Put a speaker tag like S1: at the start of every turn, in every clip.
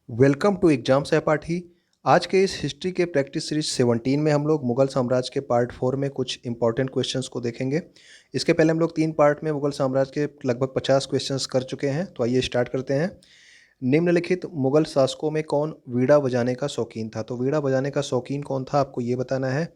S1: Welcome to exam सहपाठी। आज के इस हिस्ट्री के प्रैक्टिस सीरीज 17 में हम लोग मुगल साम्राज्य के पार्ट 4 में कुछ इंपॉर्टेंट क्वेश्चंस को देखेंगे। इसके पहले हम लोग 3 पार्ट में मुगल साम्राज्य के लगभग 50 क्वेश्चंस कर चुके हैं। तो आइए स्टार्ट करते हैं। निम्नलिखित मुगल शासकों में कौन वीणा बजाने का शौकीन था? तो वीणा बजाने का शौकीन कौन था, आपको ये बताना है।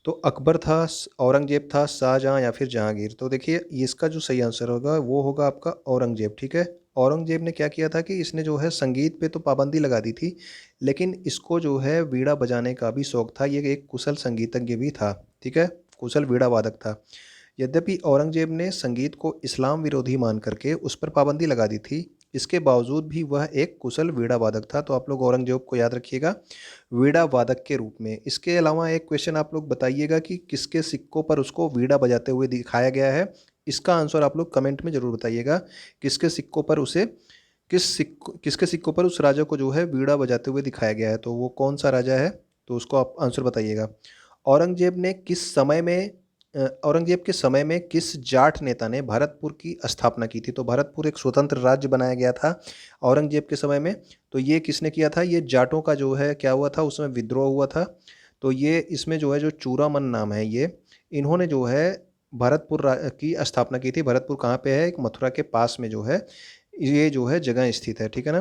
S1: तो अकबर था, औरंगजेब था, शाहजहाँ या फिर जहांगीर। तो देखिए इसका जो सही आंसर होगा वो होगा आपका औरंगजेब। ठीक है, औरंगजेब ने क्या किया था कि इसने जो है संगीत पे तो पाबंदी लगा दी थी, लेकिन इसको जो है वीणा बजाने का भी शौक था। ये एक कुशल संगीतज्ञ भी था। ठीक है, कुशल वीणा वादक था। यद्यपि औरंगजेब ने संगीत को इस्लाम विरोधी मान करके उस पर पाबंदी लगा दी थी, इसके बावजूद भी वह एक कुशल वीणा वादक था। तो आप लोग औरंगजेब को याद रखिएगा वीणा वादक के रूप में। इसके अलावा एक क्वेश्चन आप लोग बताइएगा कि किसके सिक्कों पर उसको वीणा बजाते हुए दिखाया गया है। इसका आंसर आप लोग कमेंट में ज़रूर बताइएगा। किसके सिक्कों पर उसे किसके सिक्कों पर उस राजा को जो है वीणा बजाते हुए दिखाया गया है, तो वो कौन सा राजा है? तो उसको आप आंसर बताइएगा। औरंगजेब ने किस समय में औरंगजेब के समय में किस जाट नेता ने भरतपुर की स्थापना की थी? तो भरतपुर एक स्वतंत्र राज्य बनाया गया था औरंगजेब के समय में। तो ये किसने किया था? ये जाटों का जो है क्या हुआ था, उसमें विद्रोह हुआ था। तो ये इसमें जो है जो चूरामन नाम है, ये इन्होंने जो है की स्थापना की थी। भरतपुर कहाँ पे है? एक मथुरा के पास में जो है ये जो है जगह स्थित है। ठीक है ना।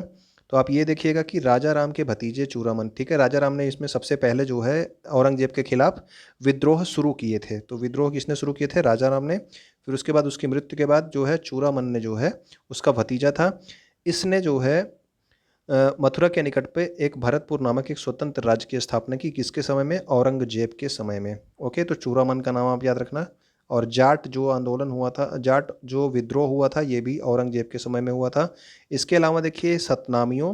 S1: तो आप ये देखिएगा कि राजा राम के भतीजे चूरामन, ठीक है, राजा राम ने इसमें सबसे पहले जो है औरंगजेब के खिलाफ विद्रोह शुरू किए थे। तो विद्रोह किसने शुरू किए थे? राजा राम ने। फिर उसके बाद उसकी मृत्यु के बाद जो है चूरामन ने जो है उसका भतीजा था, इसने जो है मथुरा के निकट पे एक भरतपुर नामक एक स्वतंत्र राज्य की स्थापना की। किसके समय में? औरंगजेब के समय में। ओके, तो चूरामन का नाम आप याद रखना। और जाट जो आंदोलन हुआ था, जाट जो विद्रोह हुआ था, ये भी औरंगजेब के समय में हुआ था। इसके अलावा देखिए सतनामियों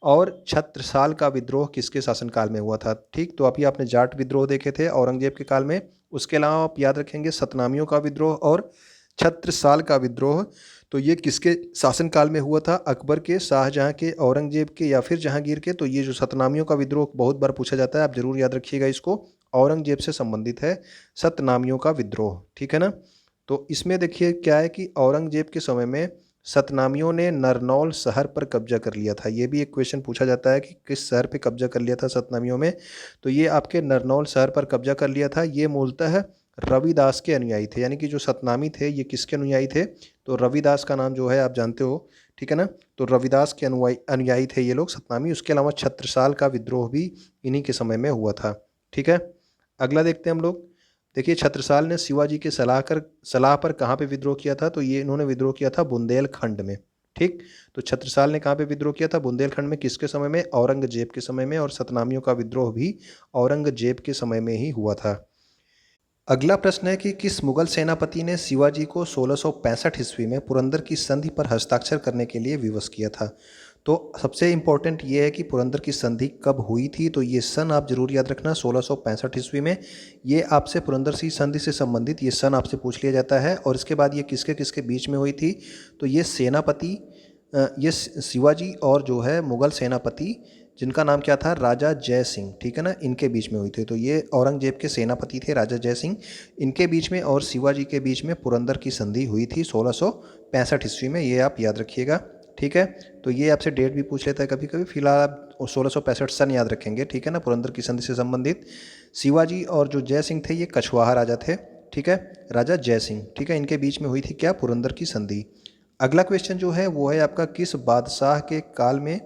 S1: और छत्रसाल का विद्रोह किसके शासनकाल में हुआ था? ठीक, तो अभी आपने जाट विद्रोह देखे थे औरंगजेब के काल में। उसके अलावा आप याद रखेंगे सतनामियों का विद्रोह और छत्रसाल का विद्रोह। तो ये किसके शासनकाल में हुआ था? अकबर के, शाहजहाँ के, औरंगजेब के या फिर जहांगीर के? तो ये जो सतनामियों का विद्रोह बहुत बार पूछा जाता है, आप जरूर याद रखिएगा इसको। औरंगजेब से संबंधित है सतनामियों का विद्रोह। ठीक है ना। तो इसमें देखिए क्या है कि औरंगजेब के समय में सतनामियों ने नरनौल शहर पर कब्जा कर लिया था। ये भी एक क्वेश्चन पूछा जाता है कि किस शहर पे कब्जा कर लिया था सतनामियों में। तो ये आपके नरनौल शहर पर कब्जा कर लिया था। ये मूलतः रविदास के अनुयायी थे, यानी कि जो सतनामी थे ये किसके अनुयायी थे? तो रविदास का नाम जो है आप जानते हो। ठीक है ना। तो रविदास के अनुयायी अनुयायी थे ये लोग सतनामी। उसके अलावा छत्रसाल का विद्रोह भी इन्हीं के समय में हुआ था। ठीक है, अगला देखते हैं हम लोग। देखिए छत्रसाल ने शिवाजी के सलाह पर कहाँ पे विद्रोह किया था? तो ये इन्होंने विद्रोह किया था बुंदेलखंड में। ठीक, तो छत्रसाल ने कहाँ पे विद्रोह किया था? बुंदेलखंड में। किसके समय में? औरंगजेब के समय में। और सतनामियों का विद्रोह भी औरंगजेब के समय में ही हुआ था। अगला प्रश्न है कि किस मुगल सेनापति ने शिवाजी को 1665 ईस्वी में पुरंदर की संधि पर हस्ताक्षर करने के लिए विवश किया था? तो सबसे इम्पोर्टेंट ये है कि पुरंदर की संधि कब हुई थी? तो ये सन आप जरूर याद रखना, 1665 ईस्वी में। ये आपसे पुरंदर की संधि से संबंधित ये सन आपसे पूछ लिया जाता है। और इसके बाद ये किसके किसके बीच में हुई थी? तो ये सेनापति ये शिवाजी और जो है मुगल सेनापति जिनका नाम क्या था? राजा जय सिंह। ठीक है ना, इनके बीच में हुई थी। तो ये औरंगजेब के सेनापति थे राजा जय सिंह, इनके बीच में और शिवाजी के बीच में पुरंदर की संधि हुई थी 1665 ईस्वी में। ये आप याद रखिएगा। ठीक है, तो ये आपसे डेट भी पूछ लेता है कभी कभी। फिलहाल आप 1665 सन याद रखेंगे। ठीक है ना, पुरंदर की संधि से संबंधित। शिवाजी और जो जय सिंह थे ये कछवाहा राजा थे। ठीक है, राजा जय सिंह। ठीक है, इनके बीच में हुई थी क्या? पुरंदर की संधि। अगला क्वेश्चन जो है वो है आपका, किस बादशाह के काल में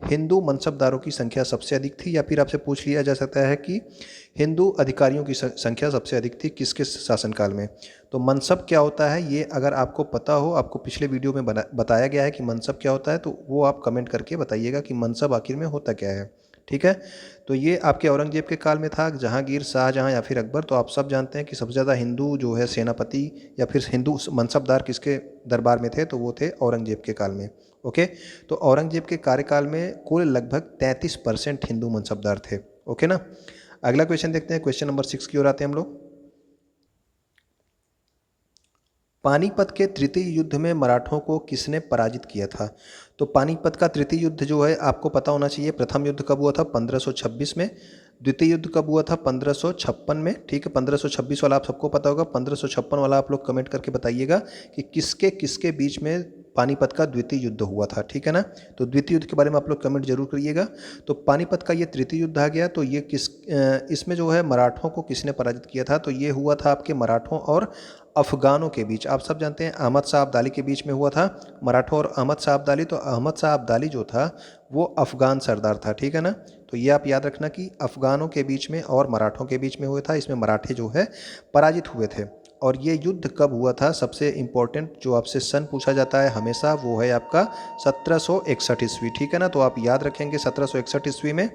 S1: हिंदू मनसबदारों की संख्या सबसे अधिक थी? या फिर आपसे पूछ लिया जा सकता है कि हिंदू अधिकारियों की संख्या सबसे अधिक थी किसके शासनकाल में? तो मनसब क्या होता है ये अगर आपको पता हो, आपको पिछले वीडियो में बताया गया है कि मनसब क्या होता है, तो वो आप कमेंट करके बताइएगा कि मनसब आखिर में होता क्या है। ठीक है, तो ये आपके औरंगजेब के काल में था, जहांगीर, शाहजहां या फिर अकबर। तो आप सब जानते हैं कि सबसे ज़्यादा हिंदू जो है सेनापति या फिर हिंदू मनसबदार किसके दरबार में थे? तो वो थे औरंगजेब के काल में। ओके, तो औरंगजेब के कार्यकाल में कुल लगभग 33% हिंदू मनसबदार थे। ओके ना। अगला क्वेश्चन देखते हैं, क्वेश्चन नंबर 6 की ओर आते हैं हम लोग। पानीपत के तृतीय युद्ध में मराठों को किसने पराजित किया था? तो पानीपत का तृतीय युद्ध जो है आपको पता होना चाहिए। प्रथम युद्ध कब हुआ था? 1526 में। द्वितीय युद्ध कब हुआ था? 1556 में, ठीक है। 1526 वाला आप सबको पता होगा, 1556 वाला आप लोग कमेंट करके बताइएगा कि किसके किसके बीच में पानीपत का द्वितीय युद्ध हुआ था, ठीक है ना। तो द्वितीय युद्ध के बारे में आप लोग कमेंट जरूर करिएगा। तो पानीपत का ये तृतीय युद्ध आ गया। तो ये इसमें जो है मराठों को किसने पराजित किया था? तो ये हुआ था आपके मराठों और अफगानों के बीच। आप सब जानते हैं अहमद शाह अब्दाली के बीच में हुआ था, मराठों और अहमद शाह अब्दाली। तो अहमद शाह अब्दाली जो था वो अफगान सरदार था, ठीक है ना। तो ये आप याद रखना कि अफगानों के बीच में और मराठों के बीच में हुआ था। इसमें मराठे जो है पराजित हुए थे। और ये युद्ध कब हुआ था? सबसे इम्पोर्टेंट जो आपसे सन पूछा जाता है हमेशा, वो है आपका 1761 ईस्वी, ठीक है ना। तो आप याद रखेंगे 1761 ईस्वी में,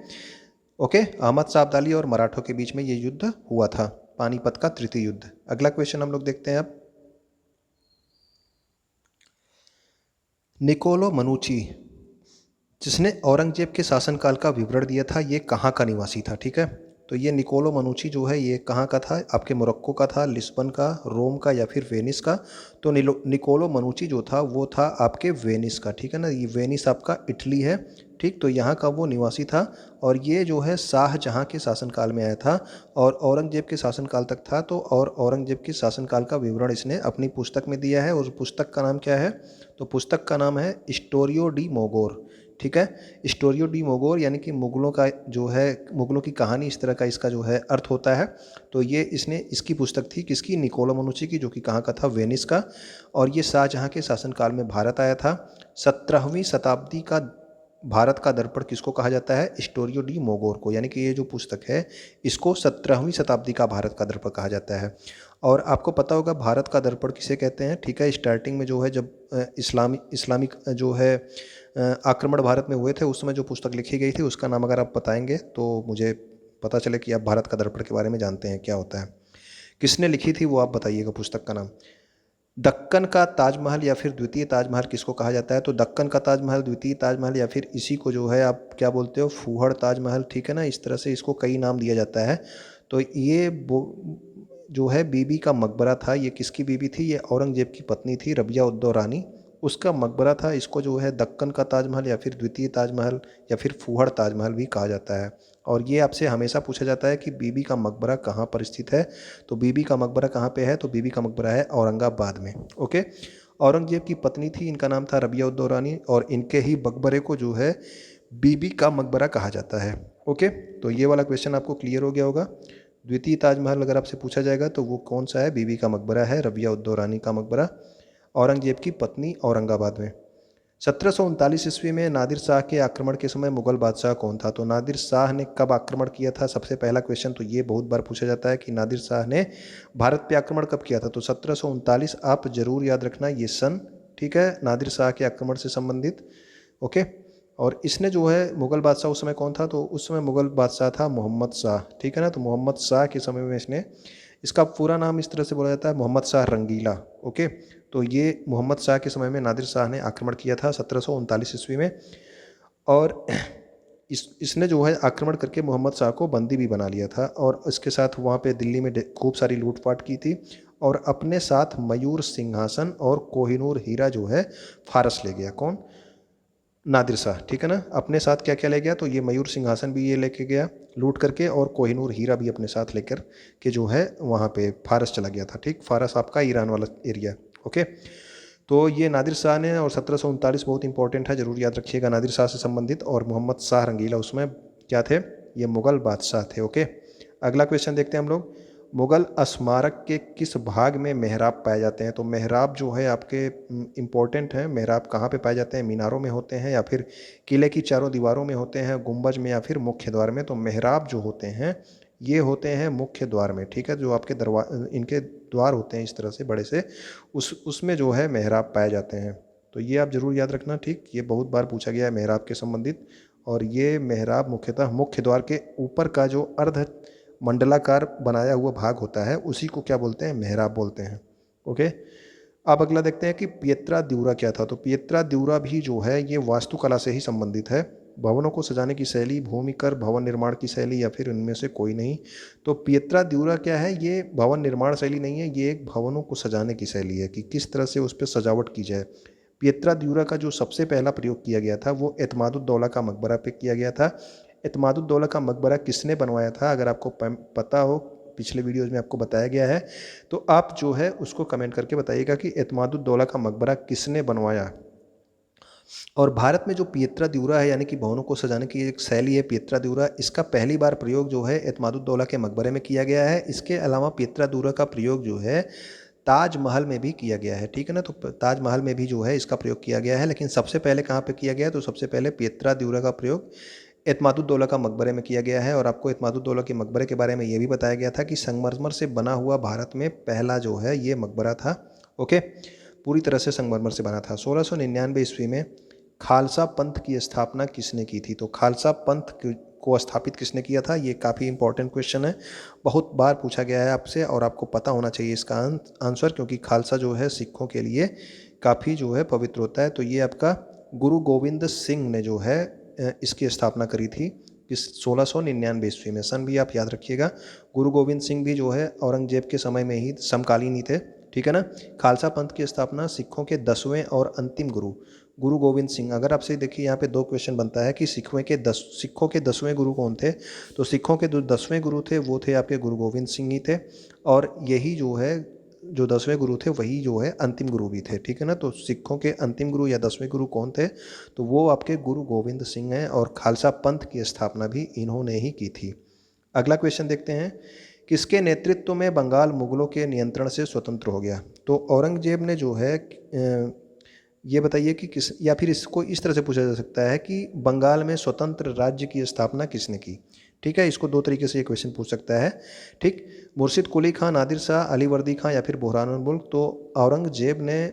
S1: ओके, अहमद शाह अब्दाली और मराठों के बीच में ये युद्ध हुआ था, पानीपत का तृतीय युद्ध। अगला क्वेश्चन हम लोग देखते हैं अब। निकोलो मनुची, जिसने औरंगजेब के शासनकाल का विवरण दिया था, ये कहाँ का निवासी था? ठीक है, तो ये निकोलो मनुची जो है ये कहाँ का था? आपके मोरक्को का था, लिस्बन का, रोम का, या फिर वेनिस का? तो निकोलो मनुची जो था वो था आपके वेनिस का, ठीक है ना। ये वेनिस आपका इटली है, ठीक। तो यहाँ का वो निवासी था और ये जो है शाहजहाँ के शासनकाल में आया था और औरंगजेब के शासनकाल तक था। तो और औरंगजेब के शासनकाल का विवरण इसने अपनी पुस्तक में दिया है। उस पुस्तक का नाम क्या है? तो पुस्तक का नाम है स्टोरियो डी मोगोर, ठीक है। स्टोरियो डी मोगोर यानी कि मुगलों का जो है, मुगलों की कहानी, इस तरह का इसका जो है अर्थ होता है। तो ये इसने इसकी पुस्तक थी किसकी? निकोलो मनुची की, जो कि कहाँ का था? वेनिस का। और ये शाहजहाँ के शासनकाल में भारत आया था। 17वीं शताब्दी का भारत का दर्पण किसको कहा जाता है? स्टोरियो डी मोगोर को। यानी कि ये जो पुस्तक है इसको 17वीं शताब्दी का भारत का दर्पण कहा जाता है। और आपको पता होगा भारत का दर्पण किसे कहते हैं, ठीक है। स्टार्टिंग में जो है जब इस्लामिक जो है आक्रमण भारत में हुए थे, उस समय जो पुस्तक लिखी गई थी उसका नाम अगर आप बताएंगे तो मुझे पता चले कि आप भारत का दर्पण के बारे में जानते हैं क्या होता है। किसने लिखी थी वो आप बताइएगा पुस्तक का नाम। दक्कन का ताजमहल या फिर द्वितीय ताजमहल किसको कहा जाता है? तो दक्कन का ताजमहल, द्वितीय ताजमहल, या फिर इसी को जो है आप क्या बोलते हो? फूहड़ ताजमहल, ठीक है ना। इस तरह से इसको कई नाम दिया जाता है। तो ये जो है बीबी का मकबरा था। ये किसकी बीबी थी? ये औरंगजेब की पत्नी थी, रबिया उद्दौ रानी, उसका मकबरा था। इसको जो है दक्कन का ताजमहल या फिर द्वितीय ताजमहल या फिर फूहड़ ताजमहल भी कहा जाता है। और ये आपसे हमेशा पूछा जाता है कि बीबी का मकबरा कहाँ पर स्थित है? तो बीबी का मकबरा कहाँ पे है? तो बीबी का मकबरा है औरंगाबाद में, ओके। औरंगजेब की पत्नी थी, इनका नाम था रबिया उद्दौ रानी, और इनके ही मकबरे को जो है बीबी का मकबरा कहा जाता है, ओके। तो ये वाला क्वेश्चन आपको क्लियर हो गया होगा। द्वितीय ताजमहल अगर आपसे पूछा जाएगा तो वो कौन सा है? बीबी का मकबरा है, रबिया उद्दौ रानी का मकबरा, औरंगजेब की पत्नी, औरंगाबाद में। 1739 ईस्वी में नादिर शाह के आक्रमण के समय मुगल बादशाह कौन था? तो नादिर शाह ने कब आक्रमण किया था? सबसे पहला क्वेश्चन तो ये बहुत बार पूछा जाता है कि नादिर शाह ने भारत पे आक्रमण कब किया था। तो 1739 आप जरूर याद रखना ये सन, ठीक है, नादिर शाह के आक्रमण से संबंधित, ओके। और इसने जो है मुगल बादशाह उस समय कौन था? तो उस समय मुगल बादशाह था मोहम्मद शाह, ठीक है ना। तो मोहम्मद शाह के समय में इसने, इसका पूरा नाम इस तरह से बोला जाता है मोहम्मद शाह रंगीला, ओके। तो ये मोहम्मद शाह के समय में नादिर शाह ने आक्रमण किया था 1739 ईस्वी में। और इसने जो है आक्रमण करके मोहम्मद शाह को बंदी भी बना लिया था और इसके साथ वहाँ पे दिल्ली में खूब सारी लूटपाट की थी और अपने साथ मयूर सिंहासन और कोहिनूर हीरा जो है फारस ले गया। कौन? नादिर शाह, ठीक है ना। अपने साथ क्या क्या ले गया? तो ये मयूर सिंहासन भी ये लेके गया लूट करके, और कोहिनूर हीरा भी अपने साथ लेकर के जो है वहाँ पे फारस चला गया था, ठीक। फारस आपका ईरान वाला एरिया, ओके। तो ये नादिर शाह ने, और 1739 बहुत इंपॉर्टेंट है, जरूर याद रखिएगा नादिर शाह से संबंधित। और मोहम्मद शाह रंगीला उसमें क्या थे? ये मुगल बादशाह थे, ओके। अगला क्वेश्चन देखते हैं हम लोग। मुगल स्मारक के किस भाग में मेहराब पाए जाते हैं? तो मेहराब जो है आपके इम्पोर्टेंट हैं। मेहराब कहाँ पे पाए जाते हैं? मीनारों में होते हैं, या फिर किले की चारों दीवारों में होते हैं, गुंबज में, या फिर मुख्य द्वार में? तो मेहराब जो होते हैं ये होते हैं मुख्य द्वार में, ठीक है। जो आपके इनके द्वार होते हैं इस तरह से बड़े से, उसमें जो है मेहराब पाए जाते हैं। तो ये आप जरूर याद रखना, ठीक। ये बहुत बार पूछा गया है मेहराब के संबंधित। और ये मेहराब मुख्यतः मुख्य द्वार के ऊपर का जो अर्ध मंडलाकार बनाया हुआ भाग होता है उसी को क्या बोलते हैं? मेहराब बोलते हैं, ओके। अब अगला देखते हैं कि पियत्रा द्यूरा क्या था। तो पियत्रा द्यूरा भी जो है ये वास्तुकला से ही संबंधित है। भवनों को सजाने की शैली, भूमिकर भवन निर्माण की शैली, या फिर इनमें से कोई नहीं। तो पियत्रा द्यूरा क्या है? ये भवन निर्माण शैली नहीं है, ये एक भवनों को सजाने की शैली है कि किस तरह से उस पर सजावट की जाए। पियत्रा द्यूरा का जो सबसे पहला प्रयोग किया गया था वो एतमादुद्दौला का मकबरा पे किया गया था। एतमादुद्दौला का मकबरा किसने बनवाया था? अगर आपको पता हो, पिछले वीडियोज़ में आपको बताया गया है, तो आप जो है उसको कमेंट करके बताइएगा कि एतमादुद्दौला का मकबरा किसने बनवाया। और भारत में जो पियत्रा द्यूरा है, यानी कि भवनों को सजाने की एक शैली है पियत्रा द्यूरा, इसका पहली बार प्रयोग जो है एतमादुद्दौला के मकबरे में किया गया है। इसके अलावा पियत्रा द्यूरा का प्रयोग जो है ताजमहल में भी किया गया है, ठीक है ना। तो ताजमहल में भी जो है इसका प्रयोग किया गया है, लेकिन सबसे पहले कहाँ पे किया गया है? तो सबसे पहले पियत्रा द्यूरा का प्रयोग एतमादुद्दौला का मकबरे में किया गया है। और आपको एतमादुद्दौला के मकबरे के बारे में ये भी बताया गया था कि संगमरमर से बना हुआ भारत में पहला जो है ये मकबरा था। ओके, पूरी तरह से संगमरमर से बना था। 1699 ईस्वी में खालसा पंथ की स्थापना किसने की थी? तो खालसा पंथ को स्थापित किसने किया था? ये काफ़ी इंपॉर्टेंट क्वेश्चन है, बहुत बार पूछा गया है आपसे और आपको पता होना चाहिए इसका आंसर, क्योंकि खालसा जो है सिखों के लिए काफ़ी जो है पवित्र होता है। तो ये आपका गुरु गोविंद सिंह ने जो है इसकी स्थापना करी थी इस 1699 ईस्वी में। सन भी आप याद रखिएगा। गुरु गोविंद सिंह भी जो है औरंगजेब के समय में ही समकालीन ही थे, ठीक है ना। खालसा पंथ की स्थापना सिखों के 10वें और अंतिम गुरु गुरु गोविंद सिंह। अगर आपसे देखिए यहाँ पे 2 क्वेश्चन बनता है कि सिखों के 10वें गुरु कौन थे? तो सिखों के जो 10वें गुरु थे वो थे आपके गुरु गोविंद सिंह ही थे, और यही जो है जो 10वें गुरु थे वही जो है अंतिम गुरु भी थे, ठीक है ना। तो सिखों के अंतिम गुरु या 10वें गुरु कौन थे? तो वो आपके गुरु गोविंद सिंह हैं, और खालसा पंथ की स्थापना भी इन्होंने ही की थी। अगला क्वेश्चन देखते हैं, किसके नेतृत्व में बंगाल मुगलों के नियंत्रण से स्वतंत्र हो गया? तो औरंगजेब ने जो है ये बताइए कि किस, या फिर इसको इस तरह से पूछा जा सकता है कि बंगाल में स्वतंत्र राज्य की स्थापना किसने की? ठीक है, इसको 2 तरीके से ये क्वेश्चन पूछ सकता है, ठीक। मुर्शिद कुली खां, नादिर शाह, अली वर्दी खां या फिर बुरहानुल मुल्क। तो औरंगजेब ने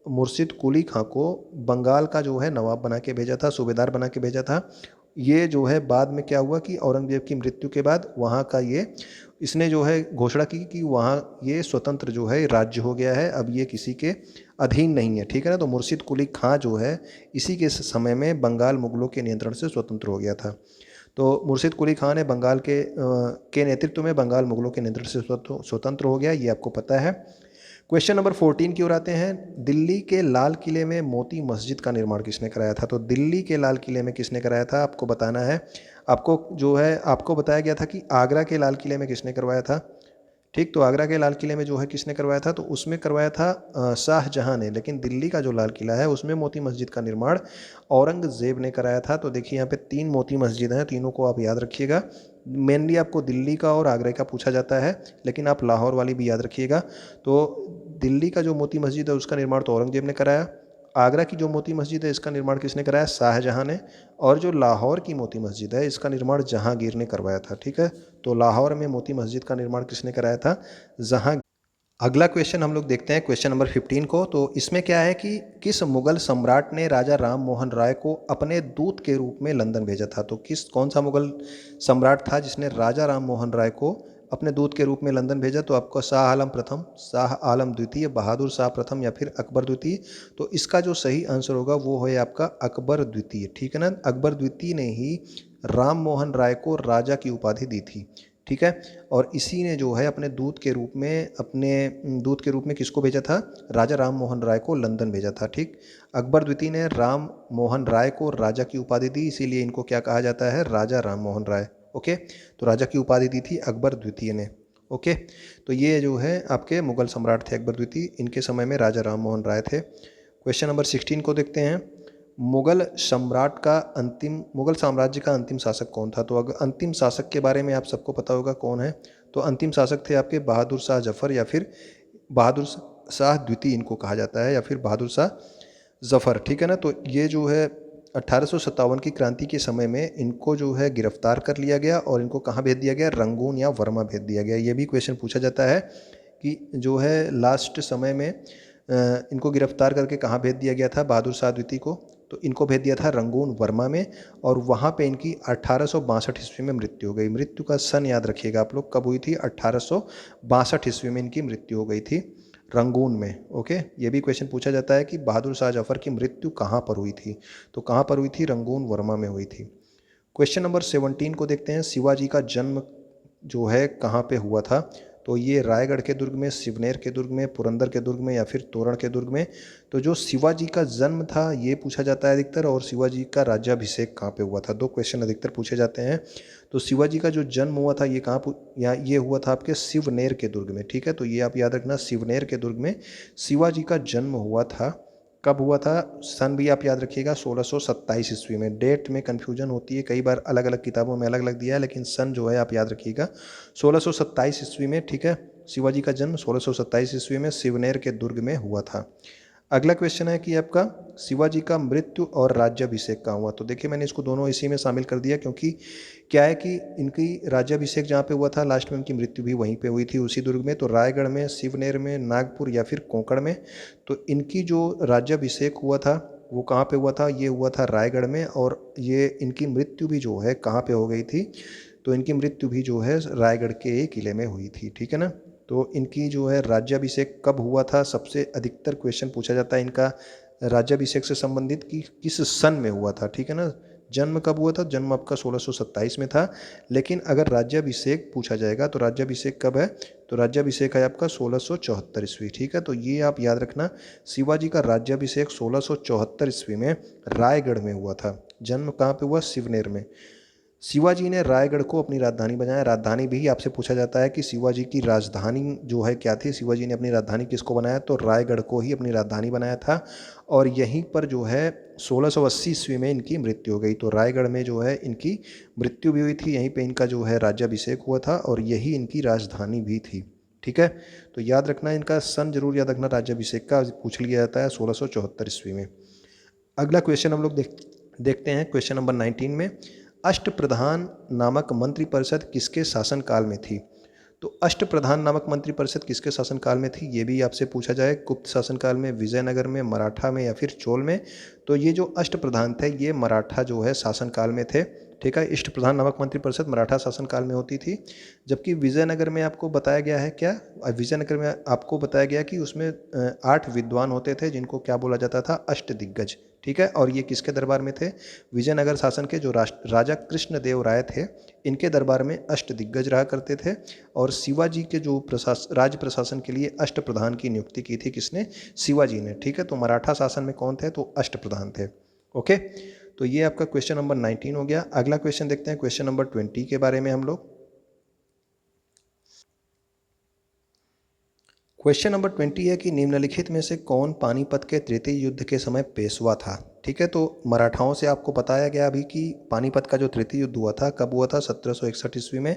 S1: मुर्शिद कुली खां को बंगाल का जो है नवाब बना के भेजा था, सूबेदार बना के भेजा था। ये जो है बाद में क्या हुआ कि औरंगजेब की मृत्यु के बाद वहाँ का ये इसने जो है घोषणा की कि वहाँ ये स्वतंत्र जो है राज्य हो गया है, अब ये किसी के अधीन नहीं है, ठीक है ना। तो मुर्शिद कुली खां जो है इसी के समय में बंगाल मुगलों के नियंत्रण से स्वतंत्र हो गया था। तो मुर्शिद कुली खां ने बंगाल के नेतृत्व में बंगाल मुगलों के नियंत्रण से स्वतंत्र हो गया, ये आपको पता है। क्वेश्चन नंबर 14 की ओर आते हैं। दिल्ली के लाल किले में मोती मस्जिद का निर्माण किसने कराया था? तो दिल्ली के लाल किले में किसने कराया था आपको बताना है। आपको जो है आपको बताया गया था कि आगरा के लाल किले में किसने करवाया था, ठीक। तो आगरा के लाल किले में जो है किसने करवाया था? तो उसमें करवाया था शाहजहां ने। लेकिन दिल्ली का जो लाल किला है उसमें मोती मस्जिद का निर्माण औरंगजेब ने कराया था। तो देखिए यहाँ पे 3 मोती मस्जिद हैं, तीनों को आप याद रखिएगा। मेनली आपको दिल्ली का और आगरा का पूछा जाता है, लेकिन आप लाहौर वाली भी याद रखिएगा। तो दिल्ली का जो मोती मस्जिद है उसका निर्माण तो औरंगजेब ने कराया। आगरा की जो मोती मस्जिद है इसका निर्माण किसने कराया? शाहजहां ने। और जो लाहौर की मोती मस्जिद है इसका निर्माण जहांगीर ने करवाया था, ठीक है। तो लाहौर में मोती मस्जिद का निर्माण किसने कराया था? जहां। अगला क्वेश्चन हम लोग देखते हैं, क्वेश्चन नंबर 15 को। तो इसमें क्या है कि किस मुगल सम्राट ने राजा राम मोहन राय को अपने दूत के रूप में लंदन भेजा था? तो कौन सा मुगल सम्राट था जिसने राजा राम मोहन राय को अपने दूत के रूप में लंदन भेजा? तो आपको शाह आलम प्रथम, शाह आलम द्वितीय, बहादुर शाह प्रथम या फिर अकबर द्वितीय। तो इसका जो सही आंसर होगा वो है आपका अकबर द्वितीय, ठीक है ना। अकबर द्वितीय ने ही राम मोहन राय को राजा की उपाधि दी थी, ठीक है। और इसी ने जो है अपने दूत के रूप में किसको भेजा था? राजा राम मोहन राय को लंदन भेजा था, ठीक। अकबर द्वितीय ने राम मोहन राय को राजा की उपाधि दी, इसीलिए इनको क्या कहा जाता है? राजा राम मोहन राय। ओके, तो राजा की उपाधि दी थी अकबर द्वितीय ने। ओके, तो ये जो है आपके मुगल सम्राट थे अकबर द्वितीय, इनके समय में राजा राम मोहन राय थे। क्वेश्चन नंबर 16 को देखते हैं। मुगल साम्राज्य का अंतिम शासक कौन था? तो अगर अंतिम शासक के बारे में आप सबको पता होगा कौन है। तो अंतिम शासक थे आपके बहादुर शाह जफर, या फिर बहादुर शाह द्वितीय इनको कहा जाता है, या फिर बहादुर शाह जफर, ठीक है ना। तो ये जो है 1857 की क्रांति के समय में इनको जो है गिरफ्तार कर लिया गया और इनको कहाँ भेज दिया गया? रंगून या वर्मा भेज दिया गया। ये भी क्वेश्चन पूछा जाता है कि जो है लास्ट समय में इनको गिरफ्तार करके कहाँ भेज दिया गया था बहादुर शाह द्वितीय को? तो इनको भेज दिया था रंगून वर्मा में, और वहाँ पे इनकी 1862 ईस्वी में मृत्यु हो गई। मृत्यु का सन याद रखिएगा आप लोग, कब हुई थी? 1862 ईस्वी में इनकी मृत्यु हो गई थी रंगून में। ओके, ये भी क्वेश्चन पूछा जाता है कि बहादुर शाह जफर की मृत्यु कहाँ पर हुई थी? तो कहाँ पर हुई थी? रंगून वर्मा में हुई थी। क्वेश्चन नंबर 17 को देखते हैं। शिवाजी का जन्म जो है कहाँ पे हुआ था? तो ये रायगढ़ के दुर्ग में, सिवनेर के दुर्ग में, पुरंदर के दुर्ग में या फिर तोरण के दुर्ग में। तो जो शिवाजी का जन्म था ये पूछा जाता है अधिकतर, और शिवाजी का राज्याभिषेक कहाँ पे हुआ था, दो क्वेश्चन अधिकतर पूछे जाते हैं। तो शिवाजी का जो जन्म हुआ था ये यहाँ ये हुआ था आपके सिवनेर के दुर्ग में, ठीक है। तो ये आप याद रखना, सिवनेर के दुर्ग में शिवाजी का जन्म हुआ था। कब हुआ था, सन भी आप याद रखिएगा 1627 ईस्वी में। डेट में कन्फ्यूजन होती है, कई बार अलग अलग किताबों में अलग अलग दिया है, लेकिन सन जो है आप याद रखिएगा 1627 ईस्वी में, ठीक है। शिवाजी का जन्म 1627 ईस्वी में सिवनेर के दुर्ग में हुआ था। अगला क्वेश्चन है कि आपका शिवाजी का मृत्यु और राज्याभिषेक कहाँ हुआ। तो देखिए मैंने इसको दोनों इसी में शामिल कर दिया, क्योंकि क्या है कि इनकी राज्याभिषेक जहाँ पे हुआ था लास्ट में इनकी मृत्यु भी वहीं पे हुई थी, उसी दुर्ग में। तो रायगढ़ में, सिवनेर में, नागपुर या फिर कोंकण में। तो इनकी जो राज्याभिषेक हुआ था वो कहाँ पे हुआ था, ये हुआ था रायगढ़ में। और ये इनकी मृत्यु भी जो है कहाँ पे हो गई थी, तो इनकी मृत्यु भी जो है रायगढ़ के एक किले में हुई थी, ठीक है ना। तो इनकी जो है राज्याभिषेक कब हुआ था, सबसे अधिकतर क्वेश्चन पूछा जाता है इनका राज्याभिषेक से संबंधित कि किस सन में हुआ था, ठीक है ना। जन्म कब हुआ था, जन्म आपका 1627 में था। लेकिन अगर राज्याभिषेक पूछा जाएगा तो राज्याभिषेक कब है, तो राज्याभिषेक है आपका 1674 ईस्वी, ठीक है। तो ये आप याद रखना, शिवाजी का राज्याभिषेक 1674 ईस्वी में रायगढ़ में हुआ था। जन्म कहाँ पे हुआ, सिवनेर में। शिवाजी ने रायगढ़ को अपनी राजधानी बनाया। राजधानी भी आपसे पूछा जाता है कि शिवाजी की राजधानी जो है क्या थी, शिवाजी ने अपनी राजधानी किसको बनाया, तो रायगढ़ को ही अपनी राजधानी बनाया था। और यहीं पर जो है 1680 ईस्वी में इनकी मृत्यु हो गई। तो रायगढ़ में जो है इनकी मृत्यु भी हुई थी, यहीं पे इनका जो है राज्याभिषेक हुआ था और यही इनकी राजधानी भी थी, ठीक है। तो याद रखना, इनका सन जरूर याद रखना, राज्याभिषेक का पूछ लिया जाता है 1674 ईस्वी में। अगला क्वेश्चन हम लोग देखते हैं क्वेश्चन नंबर 19 में। अष्टप्रधान नामक मंत्रिपरिषद किसके शासनकाल में थी। तो अष्टप्रधान नामक मंत्रिपरिषद किसके शासनकाल में थी, ये भी आपसे पूछा जाए। गुप्त शासनकाल में, विजयनगर में, मराठा में या फिर चोल में। तो ये जो अष्टप्रधान थे ये मराठा जो है शासनकाल में थे, ठीक है। अष्टप्रधान नामक मंत्रिपरिषद मराठा शासनकाल में होती थी। जबकि विजयनगर में आपको बताया गया है क्या, विजयनगर में आपको बताया गया कि उसमें 8 विद्वान होते थे जिनको क्या बोला जाता था, अष्टदिग्गज, ठीक है। और ये किसके दरबार में थे, विजयनगर शासन के जो राजा कृष्णदेव राय थे, इनके दरबार में अष्टदिग्गज रहा करते थे। और शिवाजी के जो राज्य प्रशासन के लिए अष्टप्रधान की नियुक्ति की थी किसने, शिवाजी ने, ठीक है। तो मराठा शासन में कौन थे, तो अष्टप्रधान थे, ओके। तो ये आपका क्वेश्चन नंबर 19 हो गया। अगला क्वेश्चन देखते हैं, क्वेश्चन नंबर 20 के बारे में हम लोग। क्वेश्चन नंबर 20 है कि निम्नलिखित में से कौन पानीपत के तृतीय युद्ध के समय पेशवा था, ठीक है। तो मराठाओं से आपको बताया गया अभी कि पानीपत का जो तृतीय युद्ध हुआ था कब हुआ था, 1761 ईस्वी में।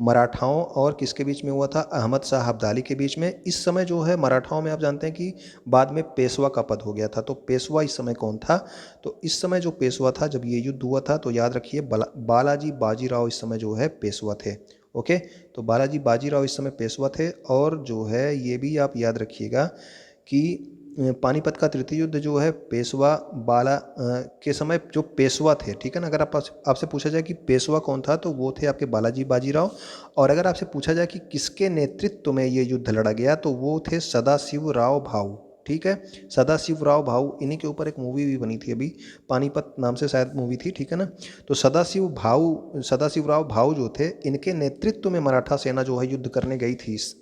S1: मराठाओं और किसके बीच में हुआ था, अहमद शाह अब्दाली के बीच में। इस समय जो है मराठाओं में आप जानते हैं कि बाद में पेशवा का पद हो गया था। तो पेशवा इस समय कौन था, तो इस समय जो पेशवा था जब ये युद्ध हुआ था, तो याद रखिए बालाजी बाजीराव इस समय जो है पेशवा थे, ओके। तो बालाजी बाजीराव इस समय पेशवा थे। और जो है ये भी आप याद रखिएगा कि पानीपत का तृतीय युद्ध जो है पेशवा के समय जो पेशवा थे, ठीक है ना। अगर आपसे पूछा जाए कि पेशवा कौन था, तो वो थे आपके बालाजी बाजीराव। और अगर आपसे पूछा जाए कि किसके नेतृत्व में ये युद्ध लड़ा गया, तो वो थे सदाशिव राव भाऊ, ठीक है। सदाशिव राव भाऊ, इन्हीं के ऊपर एक मूवी भी बनी थी अभी, पानीपत नाम से शायद मूवी थी, ठीक है ना। तो सदाशिव राव भाऊ जो थे, इनके नेतृत्व में मराठा सेना जो है युद्ध करने गई थी इस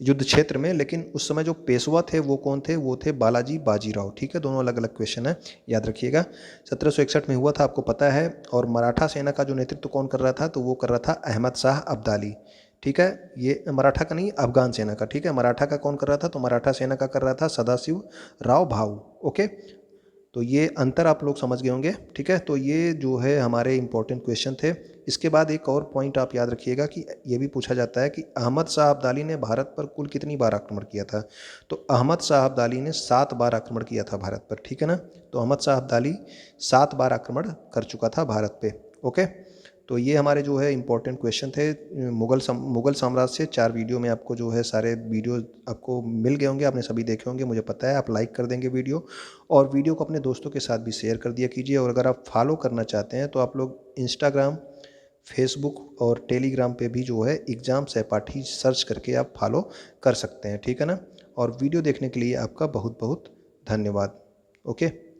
S1: युद्ध क्षेत्र में। लेकिन उस समय जो पेशवा थे वो कौन थे, वो थे बालाजी बाजीराव, ठीक है। दोनों अलग अलग क्वेश्चन है, याद रखिएगा। 1761 में हुआ था, आपको पता है। और मराठा सेना का जो नेतृत्व कौन कर रहा था, तो वो कर रहा था अहमद शाह अब्दाली, ठीक है। ये मराठा का नहीं, अफगान सेना का, ठीक है। मराठा का कौन कर रहा था, तो मराठा सेना का कर रहा था सदाशिव राव भाऊ, ओके। तो ये अंतर आप लोग समझ गए होंगे, ठीक है। तो ये जो है हमारे इंपॉर्टेंट क्वेश्चन थे। इसके बाद एक और पॉइंट आप याद रखिएगा कि ये भी पूछा जाता है कि अहमद शाह अब्दाली ने भारत पर कुल कितनी बार आक्रमण किया था। तो अहमद शाह अब्दाली ने 7 बार आक्रमण किया था भारत पर, ठीक है ना। तो अहमद शाह अब्दाली 7 बार आक्रमण कर चुका था भारत पे, ओके। तो ये हमारे जो है इंपॉर्टेंट क्वेश्चन थे मुगल साम्राज्य से। 4 वीडियो में आपको जो है सारे वीडियो आपको मिल गए होंगे, आपने सभी देखे होंगे, मुझे पता है। आप लाइक कर देंगे वीडियो, और वीडियो को अपने दोस्तों के साथ भी शेयर कर दिया कीजिए। और अगर आप फॉलो करना चाहते हैं तो आप लोग इंस्टाग्राम, फेसबुक और टेलीग्राम पे भी जो है एग्ज़ाम सहपाठी सर्च करके आप फॉलो कर सकते हैं, ठीक है ना। और वीडियो देखने के लिए आपका बहुत बहुत धन्यवाद, ओके।